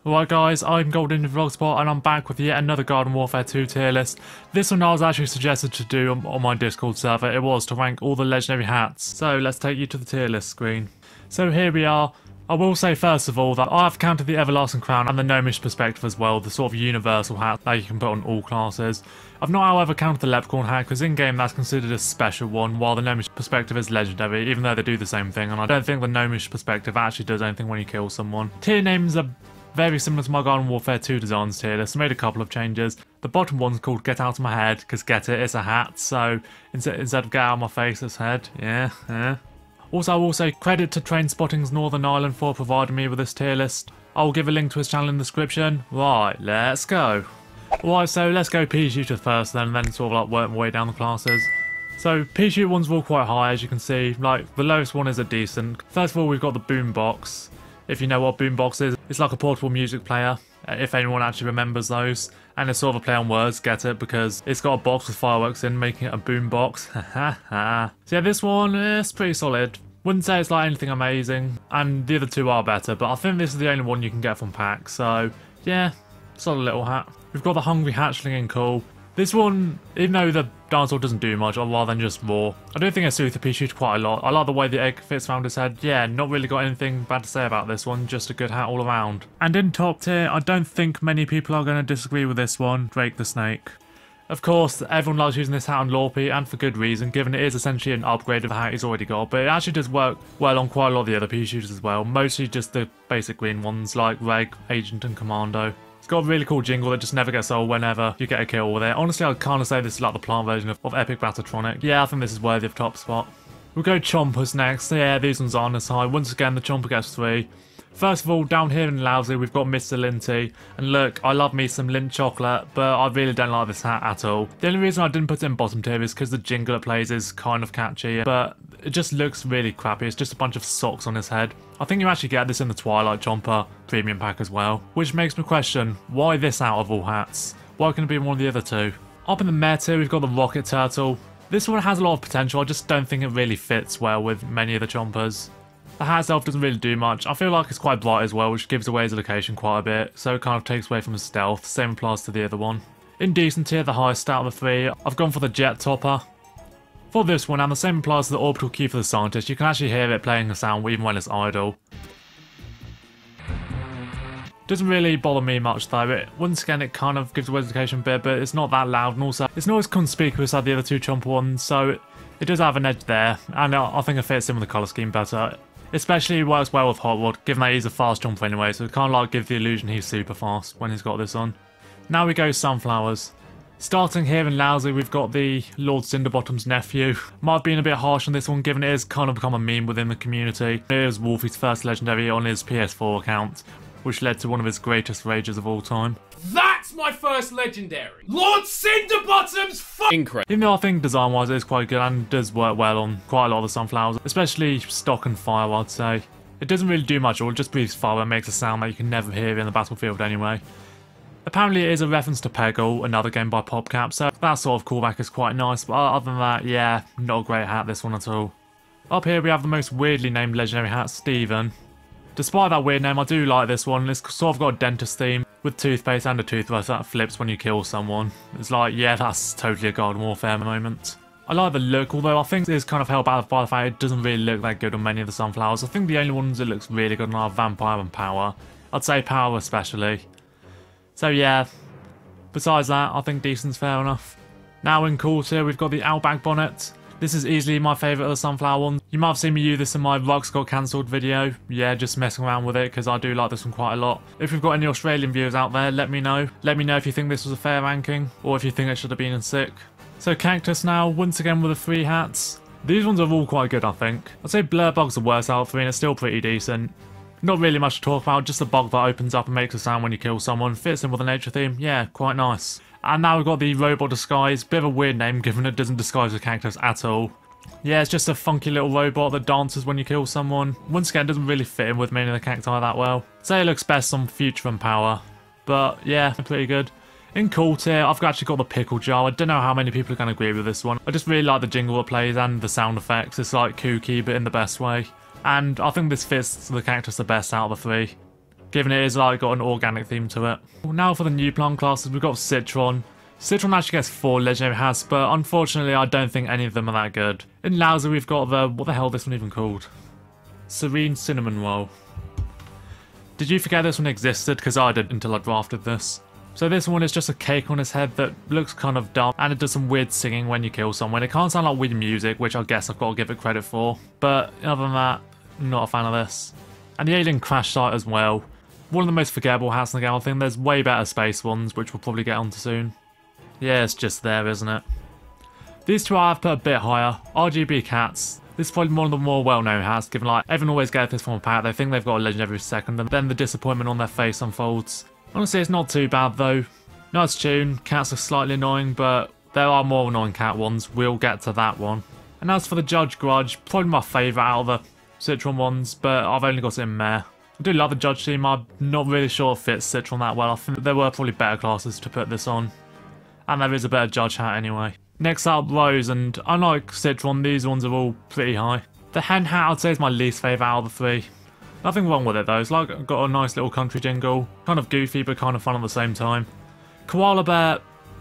Alright guys, I'm Golden Vlogspot and I'm back with yet another Garden Warfare 2 tier list. This one I was actually suggested to do on my Discord server. It was to rank all the legendary hats. So let's take you to the tier list screen. So here we are. I will say first of all that I have counted the Everlasting Crown and the Gnomish Perspective as well, the sort of universal hat that you can put on all classes. I've not however counted the Leprechaun hat because in game that's considered a special one, while the Gnomish Perspective is legendary, even though they do the same thing, and I don't think the Gnomish Perspective actually does anything when you kill someone. Tier names are very similar to my Garden Warfare 2 designs tier list. I made a couple of changes. The bottom one's called Get Out of My Head, because get it, it's a hat, so instead of Get Out of My Face, it's head. Yeah. Also, I will say credit to Trainspotting's Northern Ireland for providing me with this tier list. I'll give a link to his channel in the description. Right, let's go. Alright, so let's go Peashooter first then, and then sort of like work my way down the classes. So Peashooter ones are all quite high, as you can see. Like, the lowest one is a decent. First of all, we've got the boombox. If you know what boombox is, it's like a portable music player, if anyone actually remembers those. And it's sort of a play on words, get it, because it's got a box with fireworks in, making it a boombox. So yeah, this one is pretty solid. Wouldn't say it's like anything amazing, and the other two are better, but I think this is the only one you can get from packs, so yeah, solid little hat. We've got the Hungry Hatchling in cool. This one, even though the dinosaur doesn't do much, rather than just raw, I do think it suits the Peashooter quite a lot. I like the way the egg fits around his head. Yeah, not really got anything bad to say about this one, just a good hat all around. And in top tier, I don't think many people are going to disagree with this one, Drake the Snake. Of course, everyone loves using this hat on Lorpy, and for good reason, given it is essentially an upgrade of the hat he's already got, but it actually does work well on quite a lot of the other Peashooters as well, mostly just the basic green ones like Reg, Agent and Commando. It's got a really cool jingle that just never gets old whenever you get a kill with it. Honestly, I'd kind of say this is like the plant version of Epic Bat-O-Tronic. Yeah, I think this is worthy of top spot. We'll go Chompers next. Yeah, these ones aren't as high. Once again, the Chomper gets 3. First of all, down here in Lousy, we've got Mr. Linty. And look, I love me some Lint chocolate, but I really don't like this hat at all. The only reason I didn't put it in bottom tier is because the jingle it plays is kind of catchy, but it just looks really crappy. It's just a bunch of socks on his head. I think you actually get this in the Twilight Chomper premium pack as well, which makes me question, why this out of all hats? Why couldn't it be one of the other two? Up in the meta tier, we've got the Rocket Turtle. This one has a lot of potential, I just don't think it really fits well with many of the Chompers. The hat itself doesn't really do much. I feel like it's quite bright as well, which gives away his location quite a bit, so it kind of takes away from his stealth. Same applies to the other one. In decent tier, the highest out of the 3, I've gone for the Jet Topper. For this one, and the same applies to the Orbital Key for the Scientist, you can actually hear it playing a sound even when it's idle. Doesn't really bother me much though. Once again, it kind of gives away his location a bit, but it's not that loud, and also it's not as conspicuous as the other two Chomper ones, so it does have an edge there, and I think it fits in with the colour scheme better. Especially works well with Hot Rod, given that he's a fast jumper anyway, so it kind of like gives the illusion he's super fast when he's got this on. Now we go Sunflowers. Starting here in Lousy, we've got the Lord Cinderbottom's nephew. Might have been a bit harsh on this one, given it has kind of become a meme within the community. It is Wolfie's first legendary on his PS4 account, which led to one of his greatest rages of all time. That's my first legendary! Lord Cinderbottom's incredible! Even though I think design-wise it is quite good and does work well on quite a lot of the Sunflowers, especially stock and fire, I'd say. It doesn't really do much, or it just breathes fire and makes a sound that you can never hear in the battlefield anyway. Apparently it is a reference to Peggle, another game by Popcap, so that sort of callback is quite nice, but other than that, yeah, not a great hat, this one at all. Up here we have the most weirdly named legendary hat, Steven. Despite that weird name, I do like this one. It's sort of got a dentist theme with toothpaste and a toothbrush that flips when you kill someone. It's like, yeah, that's totally a Garden Warfare moment. I like the look, although I think it's kind of held back by the fact it doesn't really look that good on many of the Sunflowers. I think the only ones it looks really good on are Vampire and Power. I'd say Power especially. So yeah, besides that, I think decent's fair enough. Now in cool tier, we've got the Outback Bonnet. This is easily my favourite of the Sunflower ones. You might have seen me use this in my Rugs Got Cancelled video. Yeah, just messing around with it because I do like this one quite a lot. If we've got any Australian viewers out there, let me know. Let me know if you think this was a fair ranking or if you think it should have been in sick. So Cactus now, once again with the 3 hats. These ones are all quite good, I think. I'd say Blurbug's the worst out of 3 and it's still pretty decent. Not really much to talk about, just a bug that opens up and makes a sound when you kill someone. Fits in with the nature theme, yeah, quite nice. And now we've got the Robot Disguise. Bit of a weird name given it doesn't disguise a cactus at all. Yeah, it's just a funky little robot that dances when you kill someone. Once again, doesn't really fit in with many of the cacti that well. Say it looks best on Future and Power. But yeah, pretty good. In cool tier, I've actually got the Pickle Jar. I don't know how many people are going to agree with this one. I just really like the jingle it plays and the sound effects. It's like kooky, but in the best way. And I think this fits the cactus the best out of the 3. given it is like got an organic theme to it. Now for the new plant classes, we've got Citron. Citron actually gets 4 legendary hats, but unfortunately I don't think any of them are that good. In Louser we've got the, what the hell is this one even called? Serene Cinnamon Roll. Did you forget this one existed? Because I did until I drafted this. So this one is just a cake on his head that looks kind of dumb, and it does some weird singing when you kill someone. It can't sound like weird music, which I guess I've got to give it credit for. But other than that, not a fan of this. And the Alien Crash Site as well. One of the most forgettable hats in the game. I think there's way better space ones, which we'll probably get onto soon. Yeah, it's just there, isn't it? These two I have put a bit higher. RGB Cats. This is probably one of the more well-known hats, given like everyone always gets this from a pack. They think they've got a legend every second, and then the disappointment on their face unfolds. Honestly, it's not too bad though. Nice tune. Cats are slightly annoying, but there are more annoying cat ones. We'll get to that one. And as for the Judge Grudge, probably my favourite out of the Citron ones, but I've only got it in Mare. I do love the Judge team. I'm not really sure it fits Citron that well. I think there were probably better classes to put this on. And there is a better Judge hat anyway. Next up, Rose, and unlike Citron, these ones are all pretty high. The Hen hat I'd say is my least favourite out of the 3. Nothing wrong with it though, it's like got a nice little country jingle. Kind of goofy but kind of fun at the same time. Koala Bear,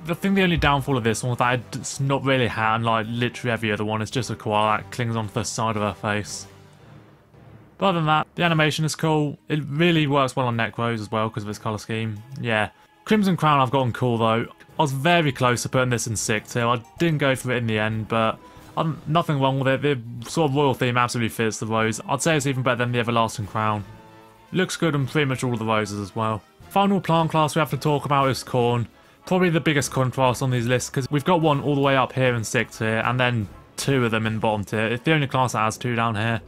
I think the only downfall of this one is that it's not really a hat, and like literally every other one, it's just a koala that clings onto the side of her face. But other than that, the animation is cool. It really works well on Necros as well because of its colour scheme. Yeah. Crimson Crown I've gotten cool though. I was very close to putting this in 6 tier. I didn't go for it in the end, but nothing wrong with it. The sort of royal theme absolutely fits the rose. I'd say it's even better than the Everlasting Crown. Looks good on pretty much all of the roses as well. Final plant class we have to talk about is Corn. Probably the biggest contrast on these lists because we've got one all the way up here in 6 tier and then 2 of them in the bottom tier. It's the only class that has 2 down here.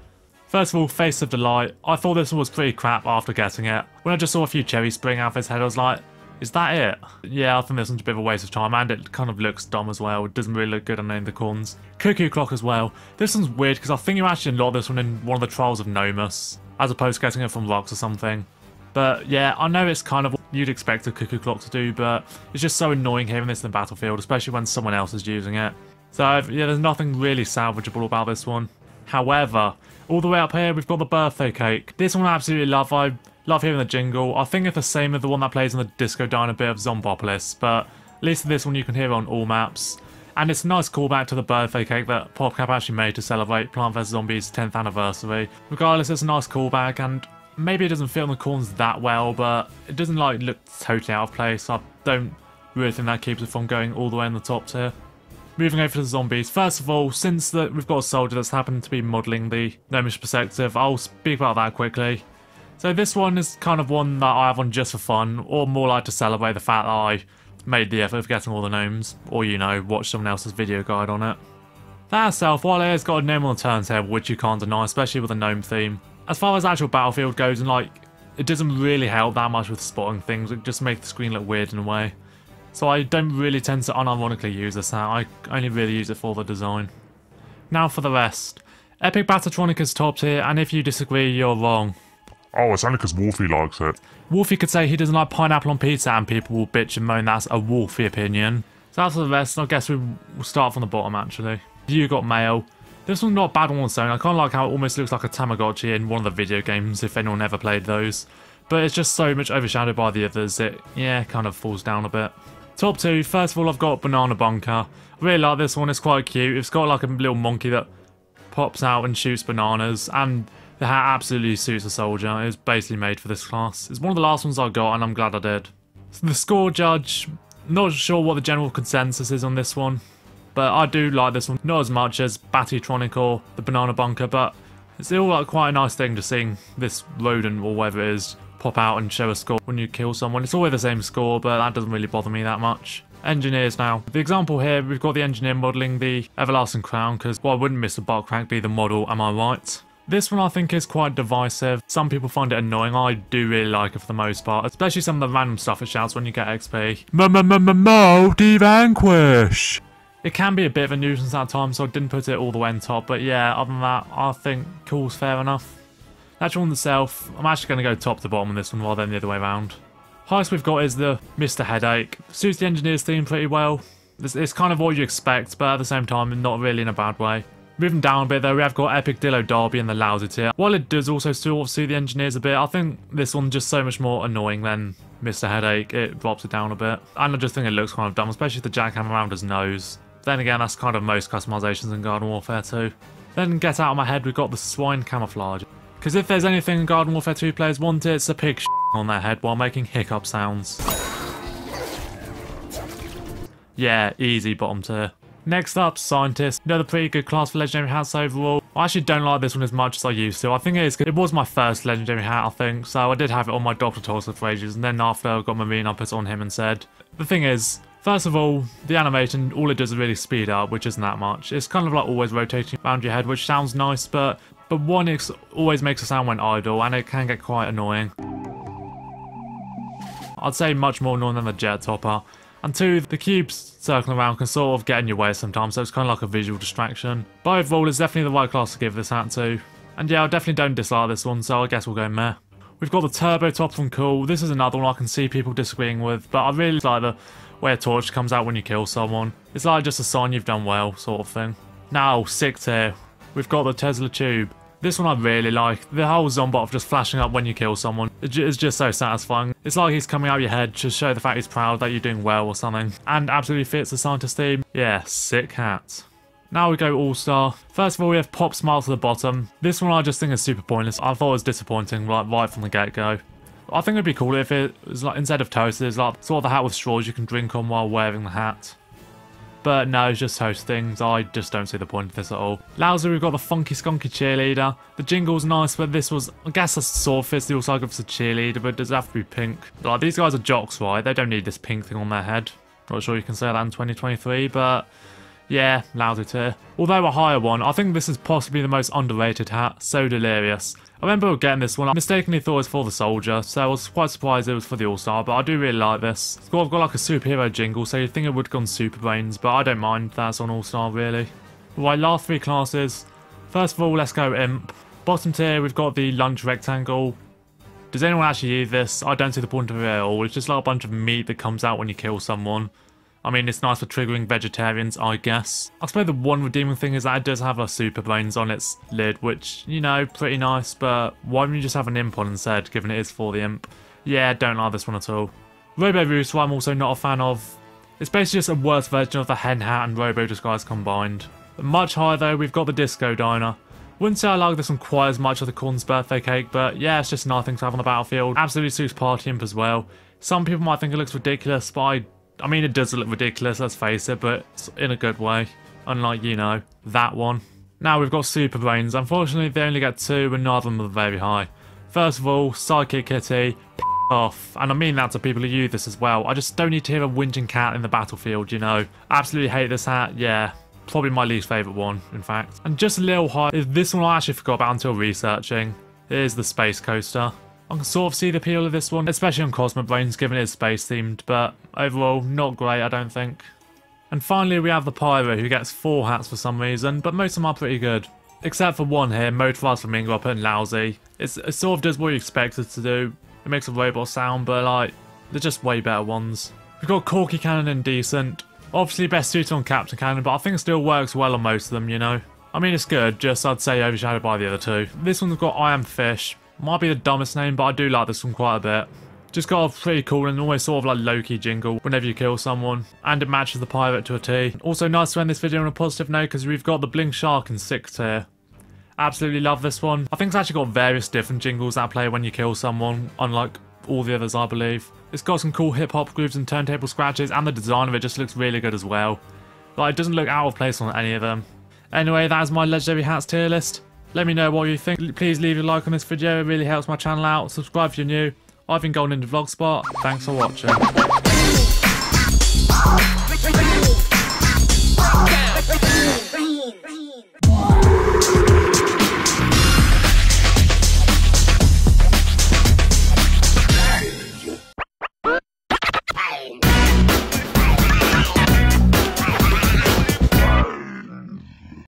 First of all, Face of Delight. I thought this one was pretty crap after getting it. When I just saw a few cherries spring out of his head, I was like, is that it? Yeah, I think this one's a bit of a waste of time, and it kind of looks dumb as well. It doesn't really look good on any of the corns. Cuckoo Clock as well. This one's weird because I think you actually unlock this one in one of the Trials of Gnomus, as opposed to getting it from rocks or something. But yeah, I know it's kind of what you'd expect a Cuckoo Clock to do, but it's just so annoying hearing this in the battlefield, especially when someone else is using it. So yeah, there's nothing really salvageable about this one. However, all the way up here we've got the Birthday Cake. This one I absolutely love. I love hearing the jingle. I think it's the same as the one that plays in the Disco Dino bit of Zombopolis, but at least in this one you can hear it on all maps. And it's a nice callback to the birthday cake that Popcap actually made to celebrate Plant vs Zombies' 10th anniversary. Regardless, it's a nice callback, and maybe it doesn't fit on the corns that well, but it doesn't like look totally out of place. I don't really think that keeps it from going all the way in the top tier. Moving over to the zombies. First of all, since we've got a soldier that's happened to be modelling the Gnomish Perspective, I'll speak about that quickly. So this one is kind of one that I have on just for fun, or more like to celebrate the fact that I made the effort of getting all the gnomes, or you know, watch someone else's video guide on it. That itself, while it has got a gnome on the turntable, which you can't deny, especially with a gnome theme. As far as actual battlefield goes, and like, it doesn't really help that much with spotting things, it just makes the screen look weird in a way. So I don't really tend to unironically use this hat, I only really use it for the design. Now for the rest. Epic Bat-O-Tronic is top tier, and if you disagree, you're wrong. Oh, it's only because Wolfie likes it. Wolfie could say he doesn't like pineapple on pizza and people will bitch and moan that's a Wolfie opinion. So that's the rest, I guess we'll start from the bottom actually. You got Mail. This one's not bad on its own. I kind of like how it almost looks like a Tamagotchi in one of the video games, if anyone ever played those. But it's just so much overshadowed by the others, it, yeah, kind of falls down a bit. Top 2, first of all I've got Banana Bunker. I really like this one, it's quite cute. It's got like a little monkey that pops out and shoots bananas, and the hat absolutely suits a soldier. It's basically made for this class. It's one of the last ones I got and I'm glad I did. So the score judge, not sure what the general consensus is on this one, but I do like this one. Not as much as Bat-O-Tronic or the Banana Bunker, but it's still like quite a nice thing to seeing this rodent or whatever it is pop out and show a score when you kill someone. It's always the same score, but that doesn't really bother me that much. Engineers now. The example here, we've got the engineer modelling the Everlasting Crown, because why wouldn't Mr. Buttcrack be the model, am I right? This one I think is quite divisive. Some people find it annoying. I do really like it for the most part, especially some of the random stuff it shouts when you get XP. Multi Vanquish! It can be a bit of a nuisance at times, so I didn't put it all the way on top, but yeah, other than that, I think cool's fair enough. The actual one itself, I'm actually going to go top to bottom on this one rather than the other way around. Highest we've got is the Mr. Headache. Suits the engineer's theme pretty well. It's kind of what you expect, but at the same time, not really in a bad way. Moving down a bit though, we have got Epic Dillo Derby in the lousy tier. While it does also sort of suit the engineers a bit, I think this one's just so much more annoying than Mr. Headache. It drops it down a bit. And I just think it looks kind of dumb, especially the jackhammer around his nose. Then again, that's kind of most customizations in Garden Warfare 2. Then get out of my head, we've got the swine camouflage. Because if there's anything Garden Warfare 2 players want, it's a pig on their head while making hiccup sounds. Yeah, easy bottom tier. Next up, Scientist. Another pretty good class for legendary hats overall. I actually don't like this one as much as I used to. I think it is good. It was my first legendary hat, I think, so I did have it on my Dr. Tulsa for ages, and then after I got Marine, I put it on him instead. The thing is, first of all, the animation, all it does is really speed up, which isn't that much. It's kind of like always rotating around your head, which sounds nice, but one, it always makes a sound when idle, and it can get quite annoying. I'd say much more annoying than the jet topper. And two, the cubes circling around can sort of get in your way sometimes, so it's kind of like a visual distraction. But overall, it's definitely the right class to give this hat to. And yeah, I definitely don't dislike this one, so I guess we'll go meh. We've got the turbo top from Cool. This is another one I can see people disagreeing with, but I really like the way a torch comes out when you kill someone. It's like just a sign you've done well, sort of thing. Now, 6th tier, we've got the Tesla Tube. This one I really like. The whole zombot of just flashing up when you kill someone is just so satisfying. It's like he's coming out of your head to show the fact he's proud that you're doing well or something. And absolutely fits the Scientist theme. Yeah, sick hat. Now we go All-Star. First of all, we have Pop Smile to the bottom. This one I just think is super pointless. I thought it was disappointing right from the get-go. I think it'd be cool if it was like, instead of toasters, it's like sort of the hat with straws you can drink on while wearing the hat. But no, it's just host things. I just don't see the point of this at all. Lousy, we've got the Funky Skunky Cheerleader. The jingle's nice, but this was, I guess, a sort of fits the also good for the cheerleader, but it does have to be pink. Like, these guys are jocks, right? They don't need this pink thing on their head. Not sure you can say that in 2023, but yeah, lousy tier. Although a higher one, I think this is possibly the most underrated hat. So delirious. I remember getting this one, I mistakenly thought it was for the soldier, so I was quite surprised it was for the All-Star, but I do really like this. It's got like a superhero jingle, so you'd think it would go on Super Brainz, but I don't mind that's on All-Star really. Right, last 3 classes. First of all, let's go Imp. Bottom tier, we've got the Lunch Rectangle. Does anyone actually use this? I don't see the point of it at all. It's just like a bunch of meat that comes out when you kill someone. I mean, it's nice for triggering vegetarians, I guess. I suppose the one redeeming thing is that it does have a Super Brainz on its lid, which, you know, pretty nice, but why wouldn't you just have an Imp on instead, given it is for the Imp? Yeah, don't like this one at all. Robo Rooster, I'm also not a fan of. It's basically just a worse version of the Hen Hat and Robo Disguise combined. Much higher though, we've got the Disco Diner. Wouldn't say I like this one quite as much as the Corn's Birthday Cake, but yeah, it's just another thing to have on the battlefield. Absolutely suits Party Imp as well. Some people might think it looks ridiculous, but I mean, it does look ridiculous, let's face it, but it's in a good way. Unlike, you know, that one. Now we've got Super Brainz. Unfortunately, they only get 2, and none of them are very high. First of all, Sidekick Kitty, off. And I mean that to people who use this as well. I just don't need to hear a whinging cat in the battlefield, you know. Absolutely hate this hat, yeah. Probably my least favourite one, in fact. And just a little high is this one I actually forgot about until researching. It is the Space Coaster. I can sort of see the appeal of this one, especially on Cosmic Brainz, given it is space themed, but overall, not great, I don't think. And finally, we have the Pyro, who gets 4 hats for some reason, but most of them are pretty good. Except for one here, Motorized Flamingo, I put in lousy. It sort of does what you expect it to do. It makes a robot sound, but like, they're just way better ones. We've got Corky Cannon and Decent. Obviously best suited on Captain Cannon, but I think it still works well on most of them, you know. I mean, it's good, just I'd say overshadowed by the other 2. This one's got I Am Fish. Might be the dumbest name, but I do like this one quite a bit. Just got a pretty cool and almost sort of like low-key jingle whenever you kill someone. And it matches the pirate to a T. Also nice to end this video on a positive note because we've got the Blink Shark in 6th tier. Absolutely love this one. I think it's actually got various different jingles that play when you kill someone, unlike all the others I believe. It's got some cool hip-hop grooves and turntable scratches, and the design of it just looks really good as well. Like, it doesn't look out of place on any of them. Anyway, that is my legendary hats tier list. Let me know what you think. Please leave a like on this video, it really helps my channel out. Subscribe if you're new. I've been Golden in the Vlogspot. Thanks for watching.